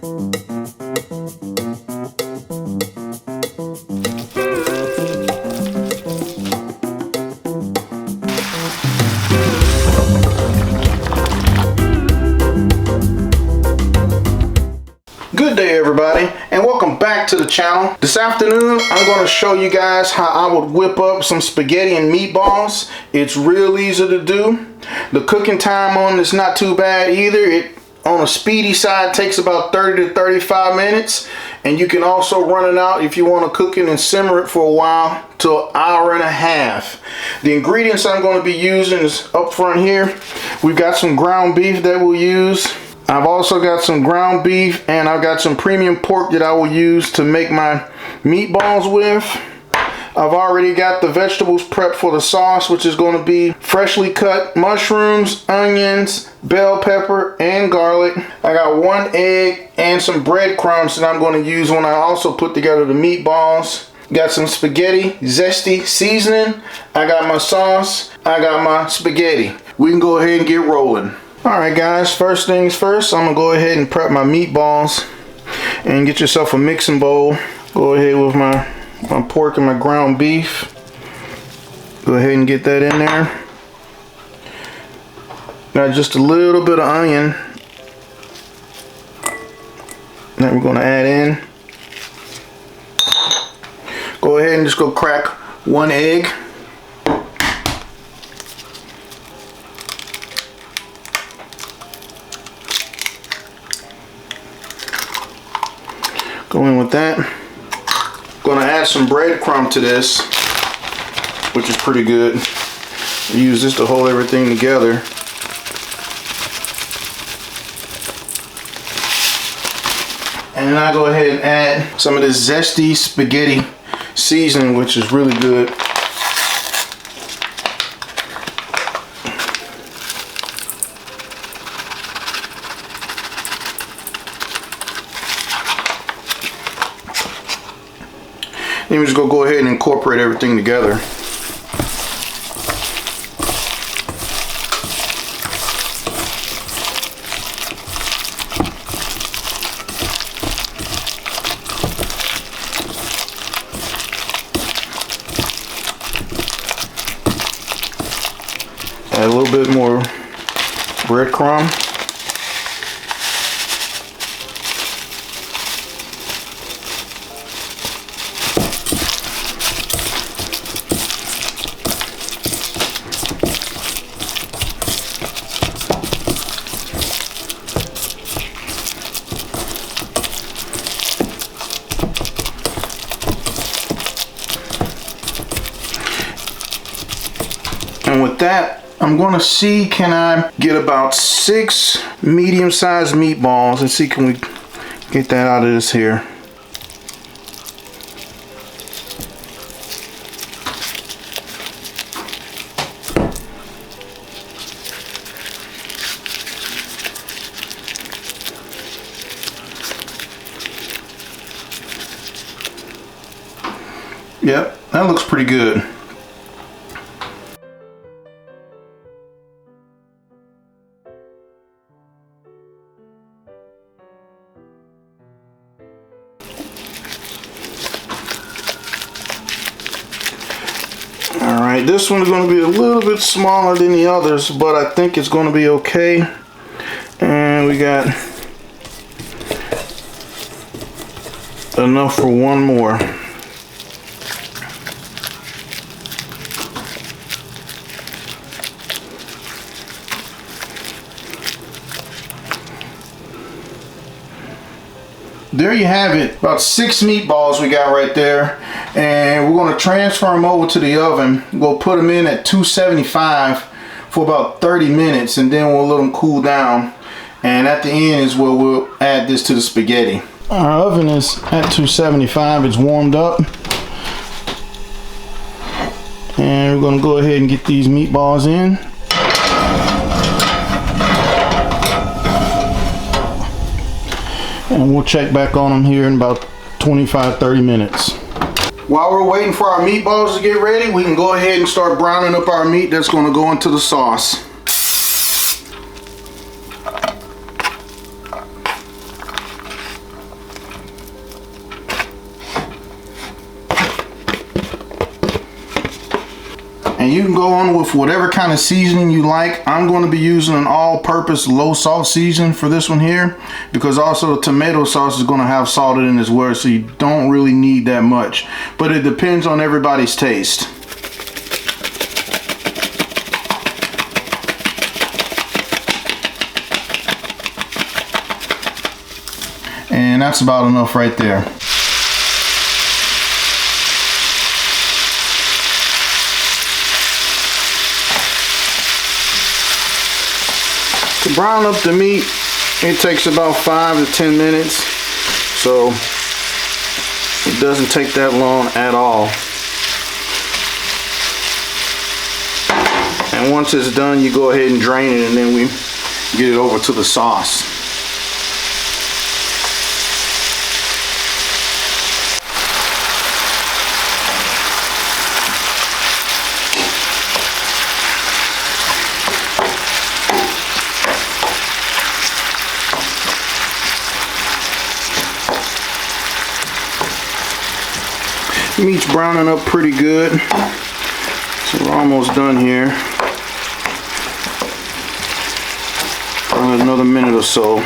Good day everybody, and welcome back to the channel. This afternoon I'm going to show you guys how I would whip up some spaghetti and meatballs. It's real easy to do. The cooking time on this is not too bad either. It on a speedy side takes about 30 to 35 minutes, and you can also run it out if you want to cook it and simmer it for a while to an hour and a half. The ingredients I'm going to be using is up front here. We've got some ground beef that we'll use. I've also got some ground beef, and I've got some premium pork that I will use to make my meatballs with. I've already got the vegetables prepped for the sauce, which is going to be freshly cut mushrooms, onions, bell pepper, and garlic. I got 1 egg and some breadcrumbs that I'm going to use when I also put together the meatballs. Got some spaghetti zesty seasoning. I got my sauce. I got my spaghetti. We can go ahead and get rolling. Alright guys, first things first, I'm going to go ahead and prep my meatballs. And get yourself a mixing bowl. Go ahead with my pork and my ground beef. Go ahead and get that in there. Got just a little bit of onion that we're going to add in. Go ahead and just go crack 1 egg. Go in with that. Gonna add some breadcrumb to this, which is pretty good. Use this to hold everything together. And then I go ahead and add some of this zesty spaghetti seasoning, which is really good. Then we're just gonna go ahead and incorporate everything together. Add a little bit more breadcrumb. And with that, I'm going to see, can I get about 6 medium-sized meatballs, and see, can we get that out of this here. Yep, that looks pretty good. Alright, this one's going to be a little bit smaller than the others, but I think it's going to be okay. And we got enough for 1 more. There you have it, about 6 meatballs we got right there, and we're going to transfer them over to the oven. We'll put them in at 275 for about 30 minutes, and then we'll let them cool down, and at the end is where we'll add this to the spaghetti. Our oven is at 275, it's warmed up, and we're going to go ahead and get these meatballs in. And we'll check back on them here in about 25-30 minutes. While we're waiting for our meatballs to get ready, we can go ahead and start browning up our meat that's going to go into the sauce. And you can go on with whatever kind of seasoning you like. I'm going to be using an all-purpose low salt season for this one here, because also the tomato sauce is going to have salt in it as well, so you don't really need that much. But it depends on everybody's taste. And that's about enough right there. To brown up the meat, it takes about 5 to 10 minutes, so it doesn't take that long at all. And once it's done, you go ahead and drain it, and then we get it over to the sauce. Meat's browning up pretty good, so we're almost done here. Probably another minute or so.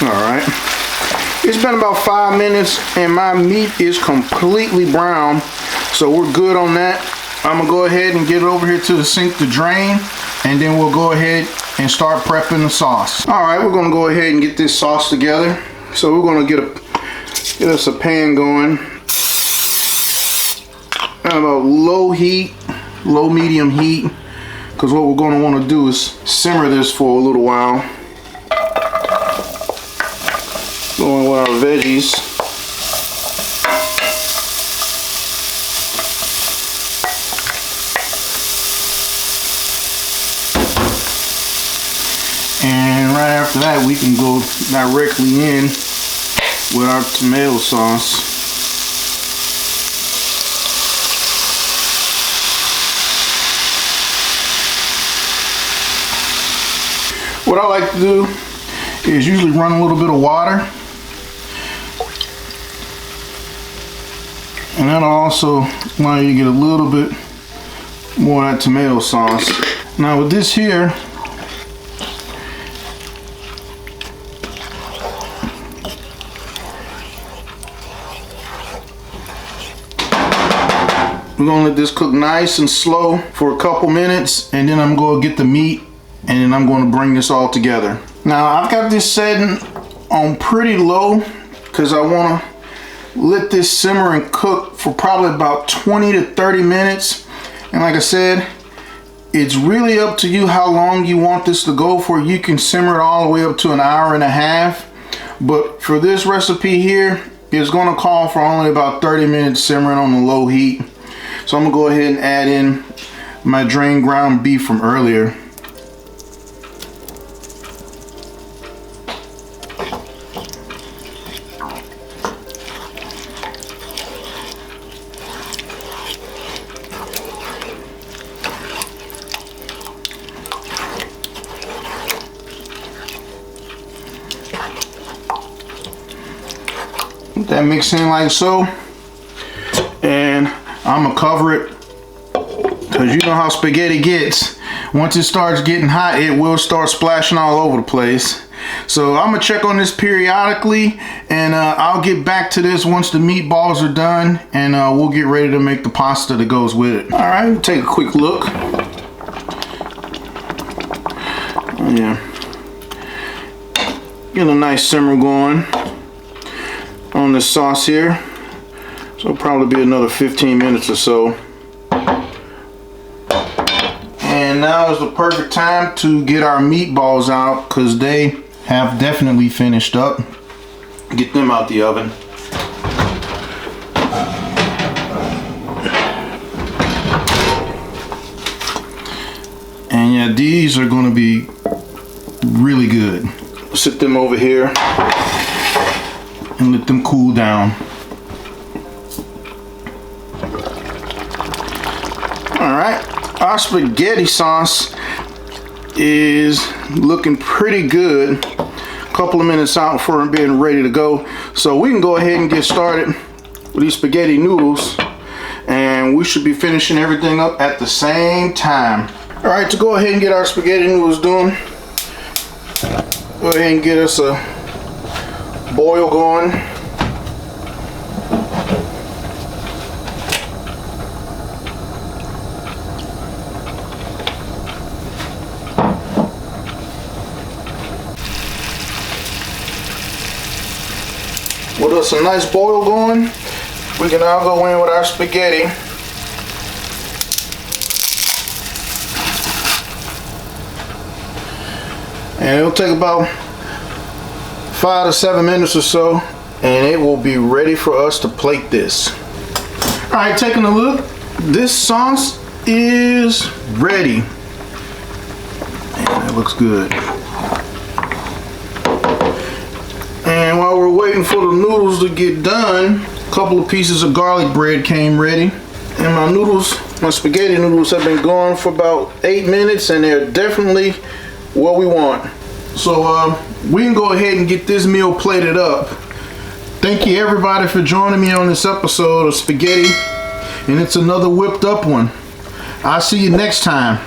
Alright, it's been about 5 minutes and my meat is completely brown, so we're good on that. I'm gonna go ahead and get it over here to the sink to drain, and then we'll go ahead and start prepping the sauce. Alright, we're gonna go ahead and get this sauce together. So we're gonna get us a pan going at about low heat, low medium heat, because what we're gonna want to do is simmer this for a little while. Going with our veggies. And right after that, we can go directly in with our tomato sauce. What I like to do is usually run a little bit of water. And that'll also allow you to get a little bit more of that tomato sauce. Now with this here, we're gonna let this cook nice and slow for a couple minutes, and then I'm gonna get the meat, and then I'm gonna bring this all together. Now I've got this setting on pretty low because I wanna let this simmer and cook for probably about 20 to 30 minutes. And like I said, it's really up to you how long you want this to go for. You can simmer it all the way up to an hour and a half, but for this recipe here, it's gonna call for only about 30 minutes simmering on the low heat. So I'm gonna go ahead and add in my drained ground beef from earlier. That mix in like so, and I'm gonna cover it, because you know how spaghetti gets. Once it starts getting hot, it will start splashing all over the place. So I'm gonna check on this periodically, and I'll get back to this once the meatballs are done, and we'll get ready to make the pasta that goes with it. All right, take a quick look. Oh, yeah, get a nice simmer going on this sauce here, so it'll probably be another 15 minutes or so. And now is the perfect time to get our meatballs out, because they have definitely finished up. Get them out the oven. Yeah, these are gonna be really good. Sit them over here and let them cool down. All right, our spaghetti sauce is looking pretty good. A couple of minutes out for it being ready to go. So we can go ahead and get started with these spaghetti noodles, and we should be finishing everything up at the same time. All right, to go ahead and get our spaghetti noodles done, go ahead and get us a boil going. With us a nice boil going, we can now go in with our spaghetti. And it'll take about 5 to 7 minutes or so, and it will be ready for us to plate this. All right, taking a look, this sauce is ready. And it looks good. And while we're waiting for the noodles to get done, a couple of pieces of garlic bread came ready. And my noodles, my spaghetti noodles have been going for about 8 minutes, and they're definitely what we want. So we can go ahead and get this meal plated up. Thank you everybody for joining me on this episode of spaghetti, and it's another whipped up one. I'll see you next time.